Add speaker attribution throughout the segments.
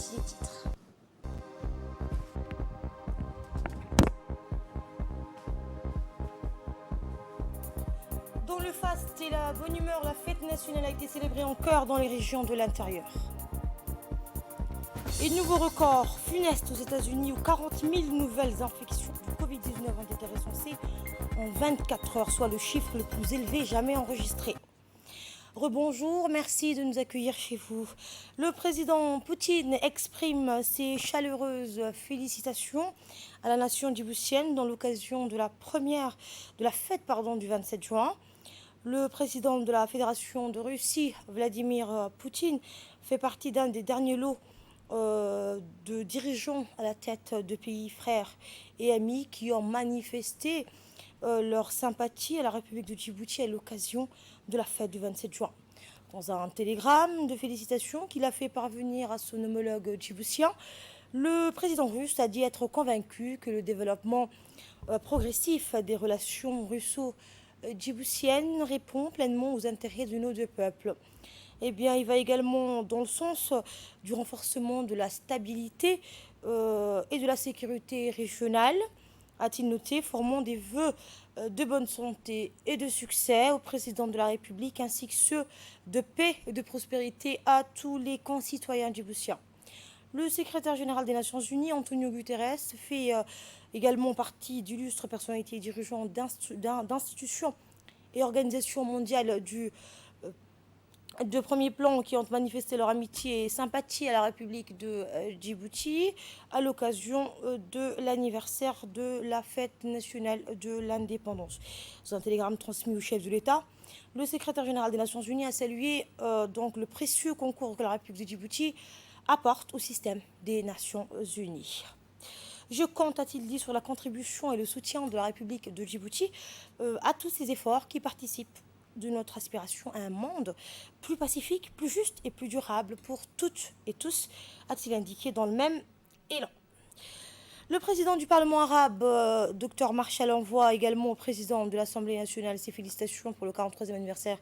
Speaker 1: Voici les titres. Dans le faste et la bonne humeur, la fête nationale a été célébrée en chœur dans les régions de l'intérieur. Et nouveau record funeste aux États-Unis où 40 000 nouvelles infections du Covid-19 ont été recensées en 24 heures, soit le chiffre le plus élevé jamais enregistré. Rebonjour, merci de nous accueillir chez vous. Le président Poutine exprime ses chaleureuses félicitations à la nation djiboutienne dans l'occasion de la fête du 27 juin. Le président de la Fédération de Russie, Vladimir Poutine, fait partie d'un des derniers lots de dirigeants à la tête de pays frères et amis qui ont manifesté leur sympathie à la République de Djibouti à l'occasion de la fête du 27 juin. Dans un télégramme de félicitations qu'il a fait parvenir à son homologue djiboutien, le président russe a dit être convaincu que le développement progressif des relations russo-djiboutiennes répond pleinement aux intérêts de nos deux peuples. Eh bien, il va également dans le sens du renforcement de la stabilité et de la sécurité régionale, a-t-il noté, formant des vœux de bonne santé et de succès au président de la République, ainsi que ceux de paix et de prospérité à tous les concitoyens djiboutiens. Le secrétaire général des Nations Unies, Antonio Guterres, fait également partie d'illustres personnalités et dirigeants d'institutions et organisations mondiales de premier plan qui ont manifesté leur amitié et sympathie à la République de Djibouti à l'occasion de l'anniversaire de la fête nationale de l'indépendance. Dans un télégramme transmis au chef de l'État, le secrétaire général des Nations Unies a salué donc le précieux concours que la République de Djibouti apporte au système des Nations Unies. Je compte, a-t-il dit, sur la contribution et le soutien de la République de Djibouti à tous ces efforts qui participent de notre aspiration à un monde plus pacifique, plus juste et plus durable pour toutes et tous, a-t-il indiqué dans le même élan. Le président du Parlement arabe, Dr Marshall, envoie également au président de l'Assemblée nationale ses félicitations pour le 43e anniversaire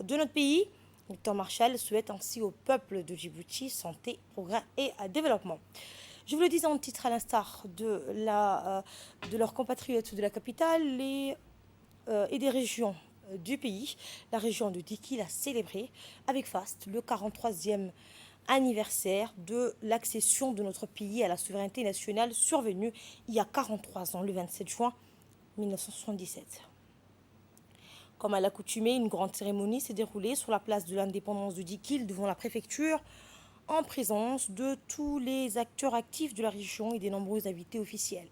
Speaker 1: de notre pays. Dr Marshall souhaite ainsi au peuple de Djibouti santé, progrès et développement. Je vous le disais en titre à l'instar de leurs compatriotes de la capitale et des régions du pays, la région de Dikil a célébré avec faste le 43e anniversaire de l'accession de notre pays à la souveraineté nationale survenue il y a 43 ans, le 27 juin 1977. Comme à l'accoutumée, une grande cérémonie s'est déroulée sur la place de l'indépendance de Dikil devant la préfecture en présence de tous les acteurs actifs de la région et des nombreux invités officiels.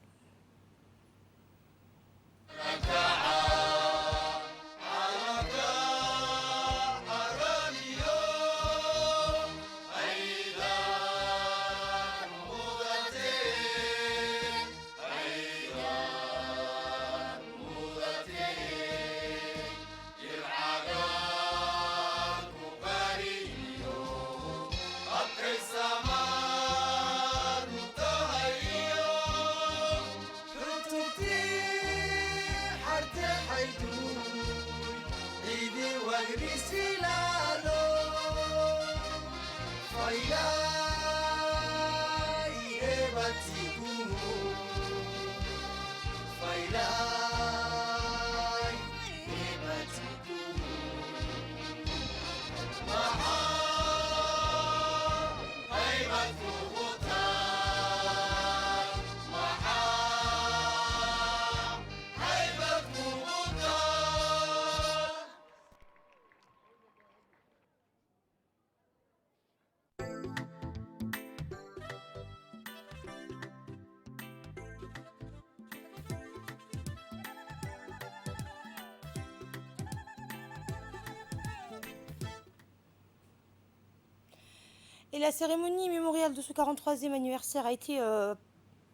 Speaker 1: Et la cérémonie mémoriale de ce 43e anniversaire a été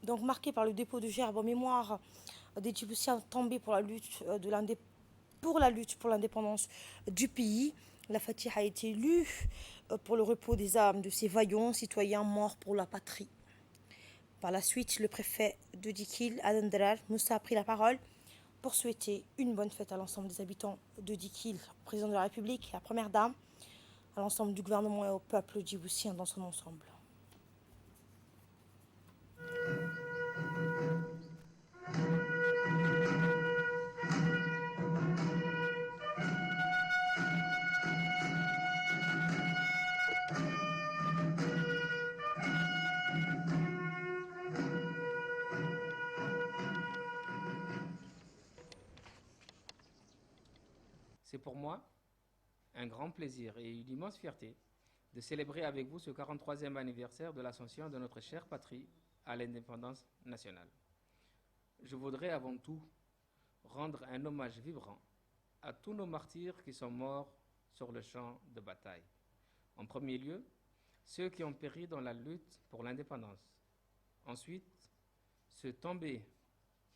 Speaker 1: donc marquée par le dépôt de gerbes en mémoire des Djiboutiens tombés pour la lutte pour l'indépendance du pays. La Fatiha a été lue pour le repos des âmes de ces vaillants citoyens morts pour la patrie. Par la suite, le préfet de Dikil, Adan Dalal Moussa, a pris la parole pour souhaiter une bonne fête à l'ensemble des habitants de Dikil, au président de la République, à la première dame, à l'ensemble du gouvernement et au peuple djiboutien dans son ensemble.
Speaker 2: C'est pour moi un grand plaisir et une immense fierté de célébrer avec vous ce 43e anniversaire de l'ascension de notre chère patrie à l'indépendance nationale. Je voudrais avant tout rendre un hommage vibrant à tous nos martyrs qui sont morts sur le champ de bataille. En premier lieu, ceux qui ont péri dans la lutte pour l'indépendance. Ensuite, ceux tombés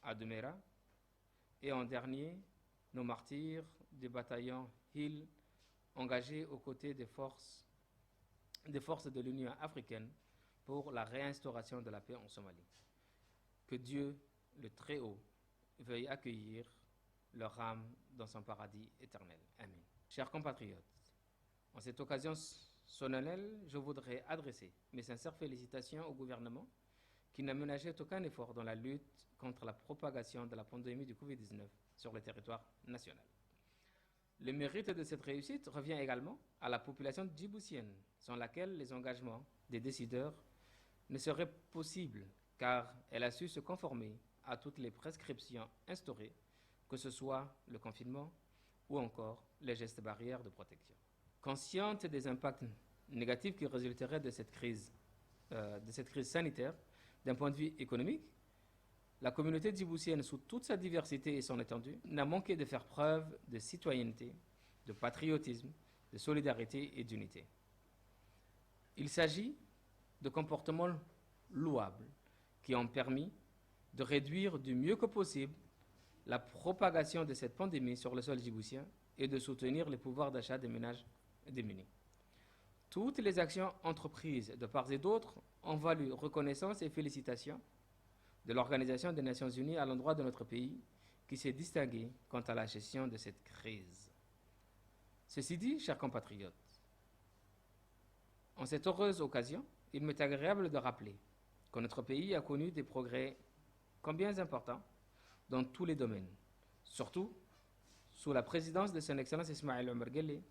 Speaker 2: à Doméra. Et en dernier, nos martyrs du bataillon Hill engagés aux côtés des forces de l'Union africaine pour la réinstauration de la paix en Somalie. Que Dieu, le Très-Haut, veuille accueillir leur âme dans son paradis éternel. Amen. Chers compatriotes, en cette occasion solennelle, je voudrais adresser mes sincères félicitations au gouvernement qui n'a ménagé aucun effort dans la lutte contre la propagation de la pandémie du Covid-19 sur le territoire national. Le mérite de cette réussite revient également à la population djiboutienne, sans laquelle les engagements des décideurs ne seraient possibles, car elle a su se conformer à toutes les prescriptions instaurées, que ce soit le confinement ou encore les gestes barrières de protection. Consciente des impacts négatifs qui résulteraient de cette crise sanitaire, d'un point de vue économique, la communauté djiboutienne, sous toute sa diversité et son étendue, n'a manqué de faire preuve de citoyenneté, de patriotisme, de solidarité et d'unité. Il s'agit de comportements louables qui ont permis de réduire du mieux que possible la propagation de cette pandémie sur le sol djiboutien et de soutenir le pouvoir d'achat des ménages démunis. Toutes les actions entreprises de part et d'autre ont valu reconnaissance et félicitations de l'Organisation des Nations Unies à l'endroit de notre pays qui s'est distingué quant à la gestion de cette crise. Ceci dit, chers compatriotes, en cette heureuse occasion, il m'est agréable de rappeler que notre pays a connu des progrès combien importants dans tous les domaines, surtout sous la présidence de son Excellence Ismaël Omar Guelleh,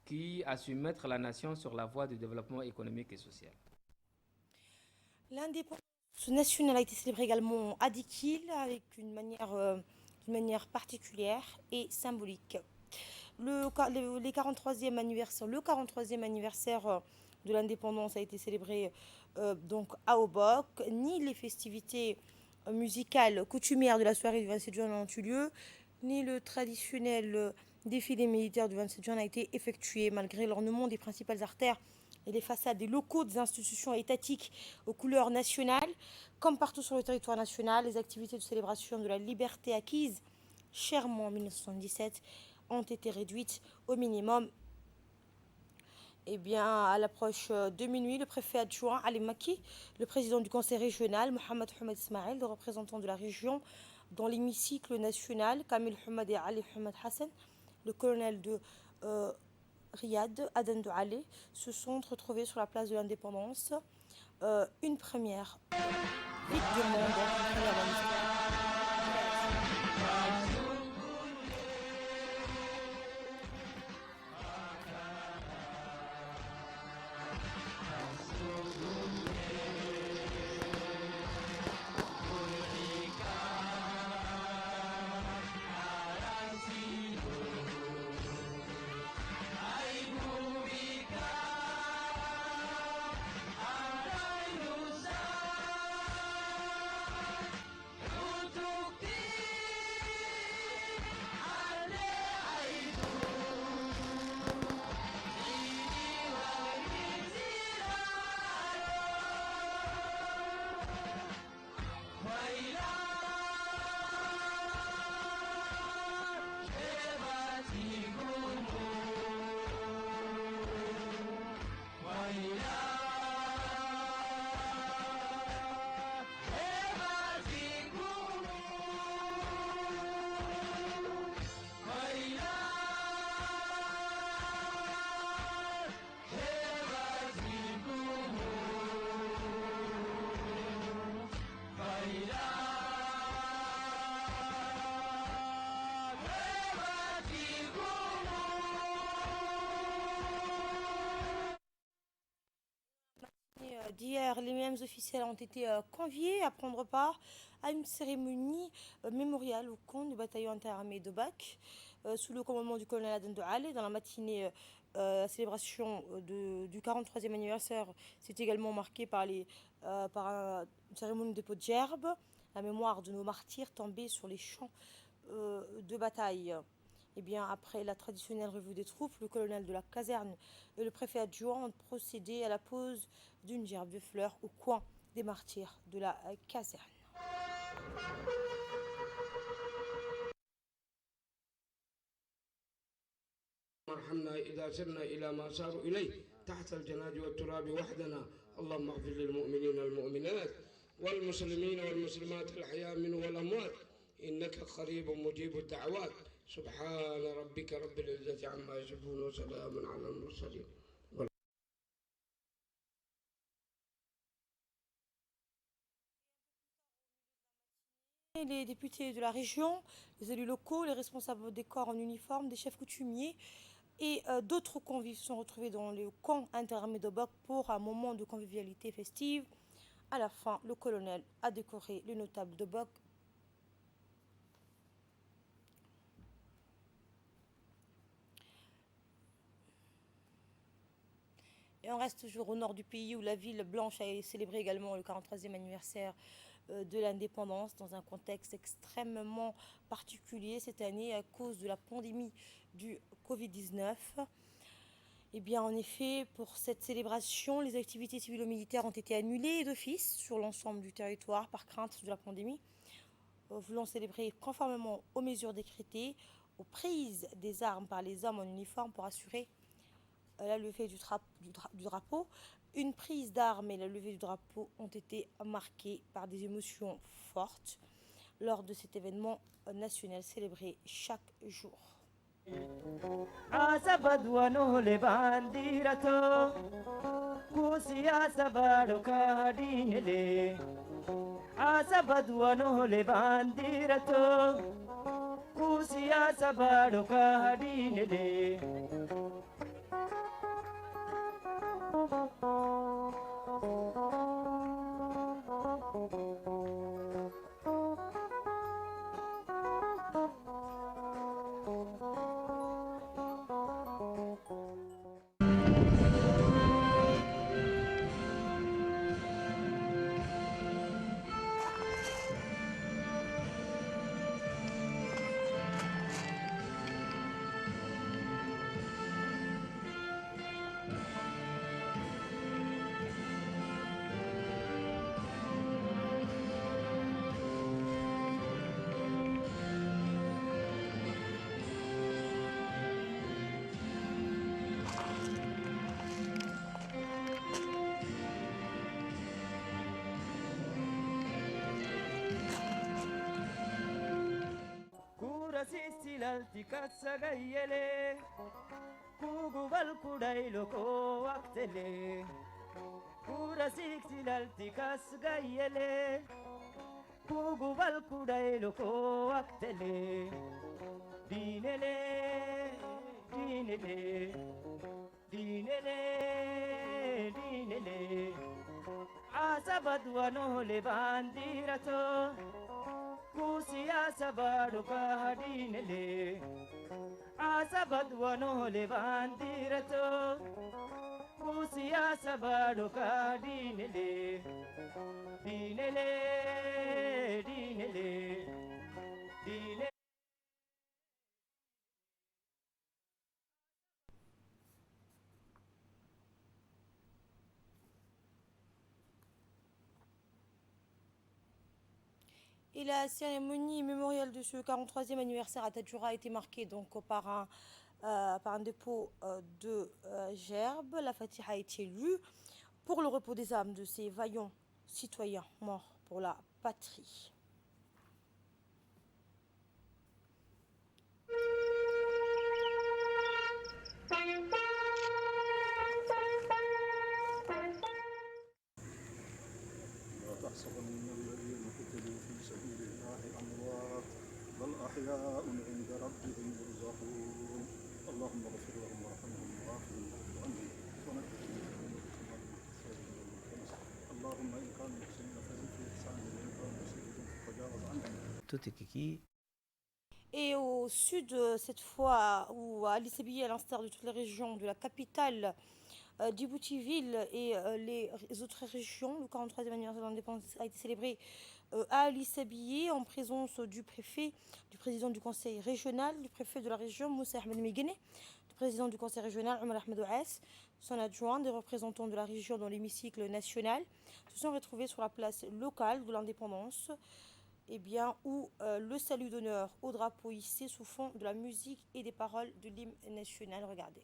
Speaker 2: qui a su mettre la nation sur la voie du développement économique et social.
Speaker 1: L'indépendance nationale a été célébrée également à Dikil avec d'une manière particulière et symbolique. Le 43e anniversaire de l'indépendance a été célébré donc à Obok. Ni les festivités musicales coutumières de la soirée du 27 juin n'ont eu lieu, ni le traditionnel défilé militaire du 27 juin n'a été effectué malgré l'ornement des principales artères et les façades des locaux des institutions étatiques aux couleurs nationales. Comme partout sur le territoire national, les activités de célébration de la liberté acquise chèrement en 1977 ont été réduites au minimum. Eh bien, à l'approche de minuit, le préfet adjoint Ali Maki, le président du conseil régional, Mohamed Hamad Ismail, le représentant de la région dans l'hémicycle national, Kamil Hamad et Ali Hamad Hassan, le colonel de Riyad, Aden Douale, se sont retrouvés sur la place de l'indépendance. Une première vite du monde, une première dans l'histoire. hier, les mêmes officiels ont été conviés à prendre part à une cérémonie mémoriale au camp du bataillon interarmé de Bac, sous le commandement du colonel Aden Douale. Dans la matinée, la célébration du 43e anniversaire s'est également marquée par une cérémonie de dépôt de gerbe, la mémoire de nos martyrs tombés sur les champs de bataille. Eh bien, après la traditionnelle revue des troupes, le colonel de la caserne et le préfet adjoint ont procédé à la pose d'une gerbe de fleurs au coin des martyrs de la caserne.
Speaker 3: ارحمنا إذا سرنا إلى ما صاروا إليه تحت الجناد والتراب وحدنا اللهم اغفر للمؤمنين والمؤمنات والمسلمين والمسلمات الأحياء منهم والأموات إنك قريب مجيب الدعوات سبحان ربك رب العزة عما يصفون وسلام على المرسلين.
Speaker 1: Les députés de la région, les élus locaux, les responsables des corps en uniforme, des chefs coutumiers et d'autres convives sont retrouvés dans le camp interarmé de Boc pour un moment de convivialité festive. À la fin, le colonel a décoré le notable de Boc. Et on reste toujours au nord du pays où la ville blanche a célébré également le 43e anniversaire de l'indépendance dans un contexte extrêmement particulier cette année à cause de la pandémie du Covid-19. Eh bien, en effet, pour cette célébration, les activités civilo-militaires ont été annulées d'office sur l'ensemble du territoire par crainte de la pandémie, voulant célébrer conformément aux mesures décrétées, aux prises des armes par les hommes en uniforme pour assurer la levée du drapeau. Une prise d'armes et la levée du drapeau ont été marquées par des émotions fortes lors de cet événement national célébré chaque jour.
Speaker 4: Kasagayele Kugubal Kudailo ko Aktele Kura Sixilal Kasagayele Kugubal Kudailo ko Aktele Dinele Dinele Dinele Dinele Asabadwano le bandirato Kusia sabadu kahadinele Asabadwano le bandirato Kusia sabadu kahadinele Dinele Dinele Dinele.
Speaker 1: Et la cérémonie mémoriale de ce 43e anniversaire à Tadjoura a été marquée donc par un dépôt de gerbes. La Fatiha a été lue pour le repos des âmes de ces vaillants citoyens morts pour la patrie.
Speaker 5: أحياء عند ربهم يرزقون اللهم اغفر لهم وارحمهم وعافهم واعف عنهم ونجهم
Speaker 1: Et au sud, cette fois, où à Ali Sabihi, à l'instar de toutes les régions de la capitale, Djibouti-Ville et les autres régions, le 43e anniversaire de l'indépendance a été célébré à Ali Sabihi en présence du préfet, du président du conseil régional, du préfet de la région, Moussa Ahmed Mégane, du président du conseil régional, Omar Ahmed Ouass, son adjoint, des représentants de la région dans l'hémicycle national, se sont retrouvés sur la place locale de l'indépendance, où le salut d'honneur au drapeau hissé sous fond de la musique et des paroles de l'hymne national. Regardez.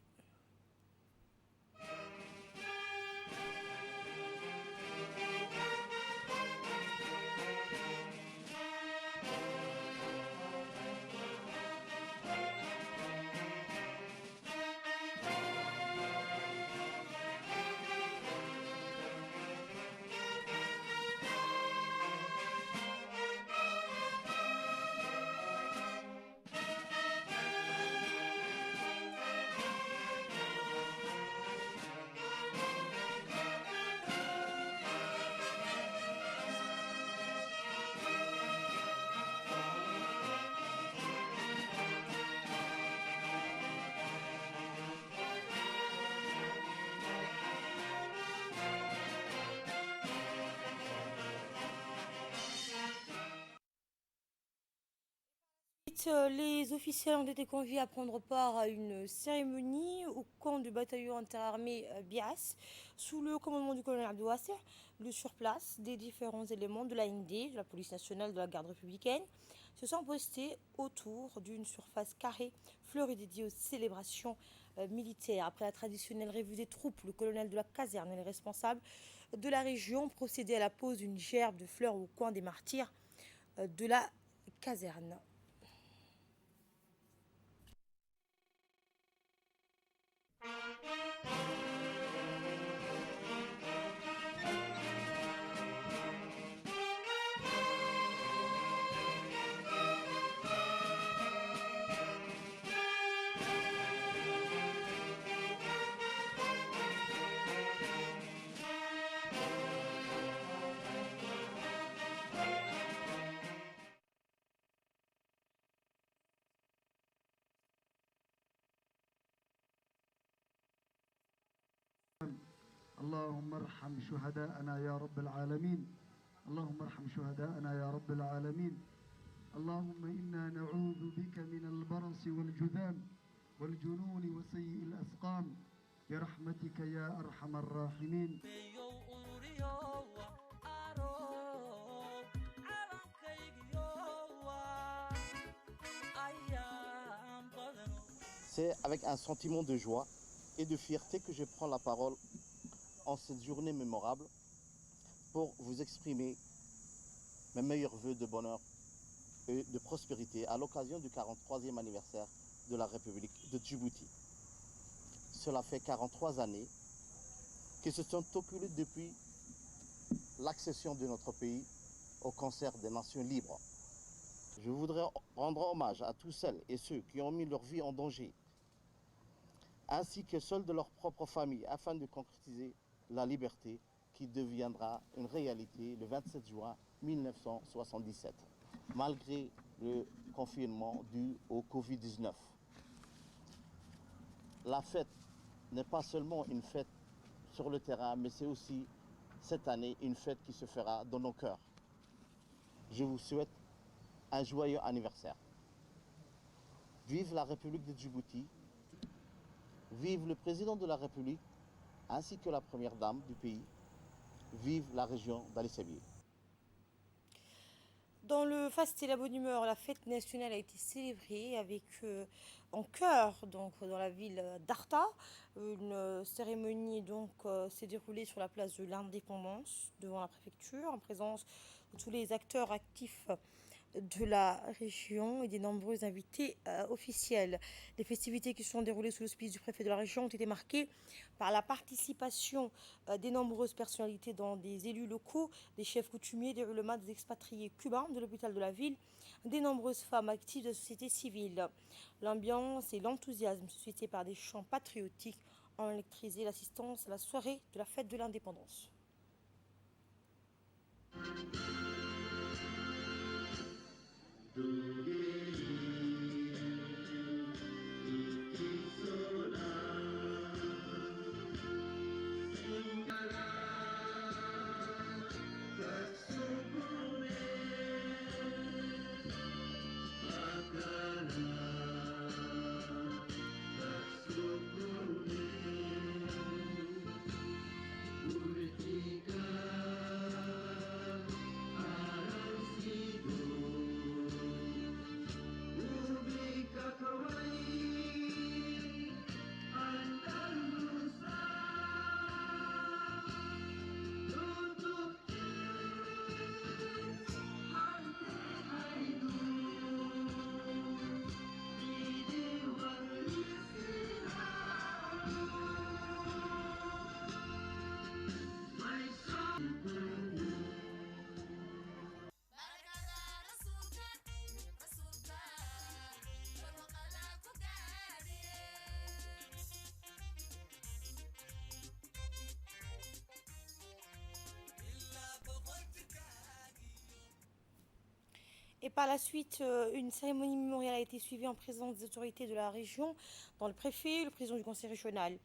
Speaker 1: Les officiels ont été conviés à prendre part à une cérémonie au camp du bataillon interarmé Bias sous le commandement du colonel Abdou Wasser. Le surplace des différents éléments de l'AND, de la police nationale, de la garde républicaine, se sont postés autour d'une surface carrée fleurie dédiée aux célébrations militaires. Après la traditionnelle revue des troupes, le colonel de la caserne et les responsables de la région procédaient à la pose d'une gerbe de fleurs au coin des martyrs de la caserne.
Speaker 5: اللهم ارحم شهداءنا يا رب العالمين. اللهم ارحم شهداءنا يا رب العالمين. اللهم إنا نعوذ بك من البرص والجذام والجنون وسيء الأسقام برحمتك يا أرحم الراحمين.
Speaker 6: C'est avec un sentiment de joie et de fierté que je prends la parole en cette journée mémorable pour vous exprimer mes meilleurs vœux de bonheur et de prospérité à l'occasion du 43e anniversaire de la République de Djibouti. Cela fait 43 années que se sont écoulées depuis l'accession de notre pays au concert des nations libres. Je voudrais rendre hommage à tous celles et ceux qui ont mis leur vie en danger, ainsi que ceux de leur propre famille, afin de concrétiser la liberté qui deviendra une réalité le 27 juin 1977, malgré le confinement dû au Covid-19. La fête n'est pas seulement une fête sur le terrain, mais c'est aussi cette année une fête qui se fera dans nos cœurs. Je vous souhaite un joyeux anniversaire. Vive la République de Djibouti. Vive le président de la République ainsi que la première dame du pays. Vive la région d'Ali Sabihi.
Speaker 1: Dans le faste et la bonne humeur, la fête nationale a été célébrée avec en chœur donc dans la ville d'Arta. Une cérémonie s'est déroulée sur la place de l'Indépendance devant la préfecture en présence de tous les acteurs actifs de la région et des nombreux invités officiels. Les festivités qui se sont déroulées sous l'auspice du préfet de la région ont été marquées par la participation des nombreuses personnalités, dont des élus locaux, des chefs coutumiers, des ulémas, des expatriés cubains de l'hôpital de la ville, des nombreuses femmes actives de la société civile. L'ambiance et l'enthousiasme suscités par des chants patriotiques ont électrisé l'assistance à la soirée de la fête de l'indépendance. Et par la suite, une cérémonie mémoriale a été suivie en présence des autorités de la région, dont le préfet et le président du conseil régional.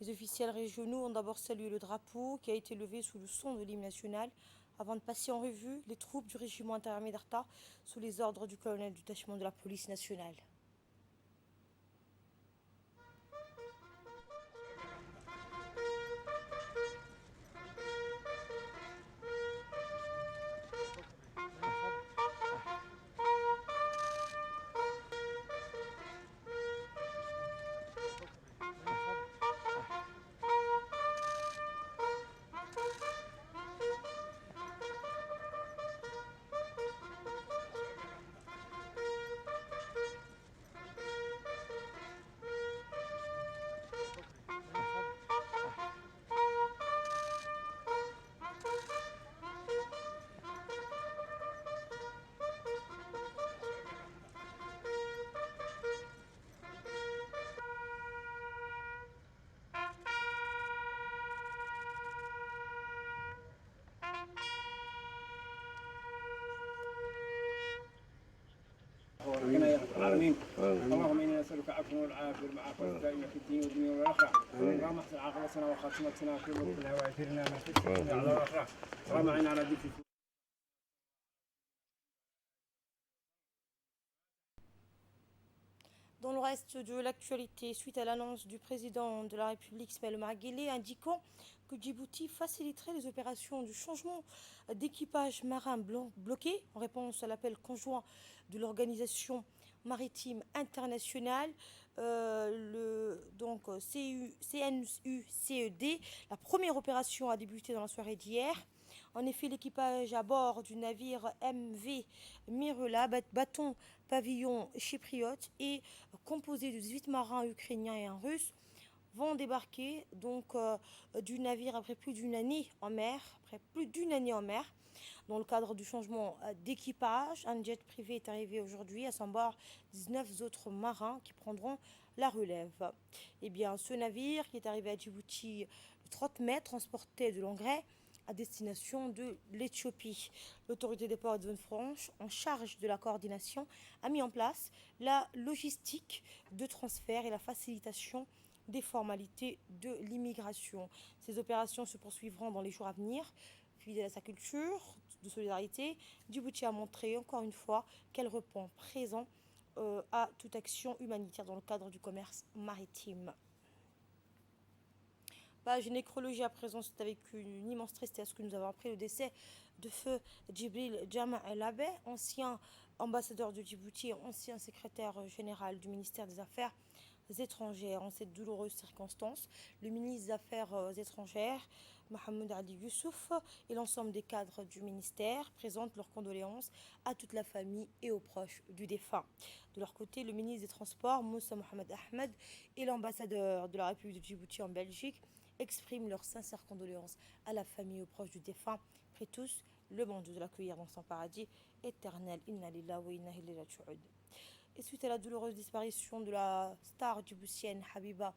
Speaker 1: Les officiels régionaux ont d'abord salué le drapeau qui a été levé sous le son de l'hymne national avant de passer en revue les troupes du régiment interarmé d'Arta sous les ordres du colonel du détachement de la police nationale.
Speaker 3: ربنا يا رب العالمين. اللهم انا نسالك عفوا والعافيه والمعافاه الدائمه في الدين والدنيا والاخره. اللهم احسن عاقبتنا وخاتمتنا في وقتنا واجرنا من فتنه على الاخره. اللهم اعنا على ذكرك.
Speaker 1: Dans le reste de l'actualité, suite à l'annonce du président de la République Ismaël Omar Guelleh indiquant que Djibouti faciliterait les opérations de changement d'équipage marin bloqué en réponse à l'appel conjoint de l'organisation maritime internationale, CNUCED, la première opération a débuté dans la soirée d'hier. En effet, l'équipage à bord du navire MV Mirela, bâton pavillon chypriote et composé de 18 marins ukrainiens et un russe, vont débarquer du navire après plus d'une année en mer, Dans le cadre du changement d'équipage, un jet privé est arrivé aujourd'hui à son bord 19 autres marins qui prendront la relève. Eh bien, ce navire qui est arrivé à Djibouti le 30 mai transportait de l'engrais à destination de l'Éthiopie. L'autorité des ports de zone franche, en charge de la coordination, a mis en place la logistique de transfert et la facilitation des formalités de l'immigration. Ces opérations se poursuivront dans les jours à venir. Fidèle à sa culture de solidarité, Djibouti a montré encore une fois qu'elle répond présent à toute action humanitaire dans le cadre du commerce maritime. Page nécrologie à présent, c'est avec une immense tristesse que nous avons appris le décès de feu Djibril Jama El Abé, ancien ambassadeur de Djibouti et ancien secrétaire général du ministère des Affaires étrangères. En cette douloureuse circonstance, le ministre des Affaires étrangères, Mohamed Ali Youssouf, et l'ensemble des cadres du ministère présentent leurs condoléances à toute la famille et aux proches du défunt. De leur côté, le ministre des Transports, Moussa Mohamed Ahmed, et l'ambassadeur de la République de Djibouti en Belgique expriment leurs sincères condoléances à la famille et aux proches du défunt. Prient tous le bon Dieu de l'accueillir dans son paradis éternel. Inna lillahi wa inna ilayhi raji'un. Et suite à la douloureuse disparition de la star djiboutienne Habiba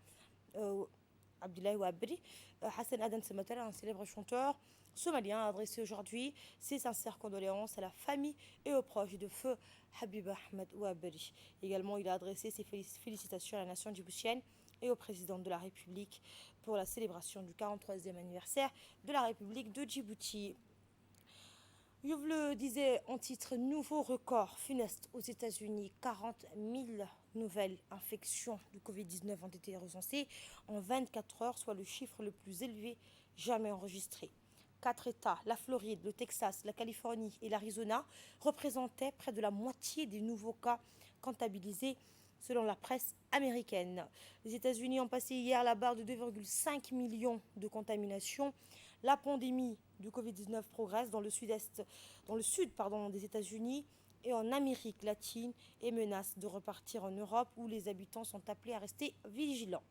Speaker 1: Abdullahi Ouabri, Hassan Adam Sematala, un célèbre chanteur, somalien a adressé aujourd'hui ses sincères condoléances à la famille et aux proches de feu Habib Ahmed Ouaberi. Également, il a adressé ses félicitations à la nation djiboutienne et au président de la République pour la célébration du 43e anniversaire de la République de Djibouti. Je vous le disais en titre, nouveau record funeste aux États-Unis. 40 000 nouvelles infections du Covid-19 ont été recensées en 24 heures, soit le chiffre le plus élevé jamais enregistré. 4 États, la Floride, le Texas, la Californie et l'Arizona, représentaient près de la moitié des nouveaux cas comptabilisés selon la presse américaine. Les États-Unis ont passé hier la barre de 2,5 millions de contaminations. La pandémie du Covid-19 progresse dans le sud des États-Unis et en Amérique latine et menace de repartir en Europe où les habitants sont appelés à rester vigilants.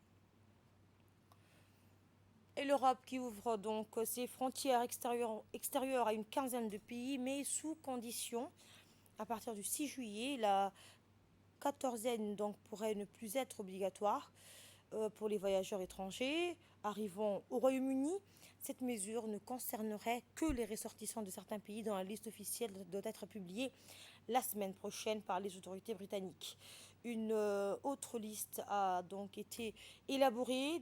Speaker 1: Et l'Europe qui ouvre donc ses frontières extérieures à une quinzaine de pays, mais sous condition. À partir du 6 juillet, la quatorzaine donc pourrait ne plus être obligatoire pour les voyageurs étrangers arrivant au Royaume-Uni. Cette mesure ne concernerait que les ressortissants de certains pays dont la liste officielle doit être publiée la semaine prochaine par les autorités britanniques. Une autre liste a donc été élaborée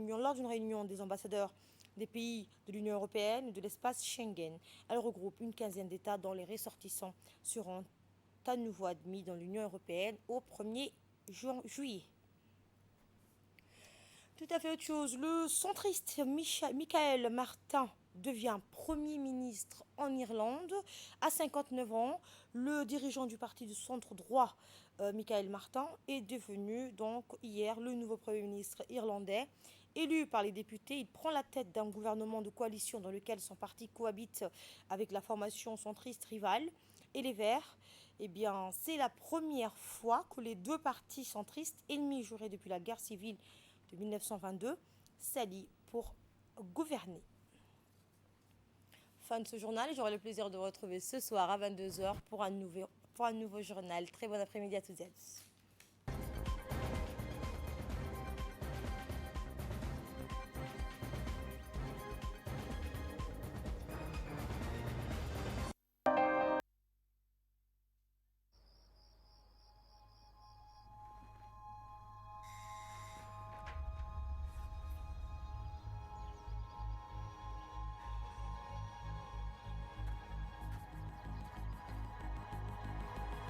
Speaker 1: lors d'une réunion des ambassadeurs des pays de l'Union européenne et de l'espace Schengen. Elle regroupe une quinzaine d'États dont les ressortissants seront à nouveau admis dans l'Union européenne au 1er juillet. Tout à fait autre chose. Le centriste Michael Martin devient Premier ministre en Irlande à 59 ans. Le dirigeant du parti de centre droit, Michael Martin, est devenu donc hier le nouveau Premier ministre irlandais. Élu par les députés, il prend la tête d'un gouvernement de coalition dans lequel son parti cohabite avec la formation centriste rivale et les Verts. Eh bien, c'est la première fois que les deux partis centristes, ennemis jurés depuis la guerre civile de 1922, s'allient pour gouverner. Fin de ce journal, j'aurai le plaisir de vous retrouver ce soir à 22 h pour un nouveau journal. Très bon après-midi à toutes et à tous.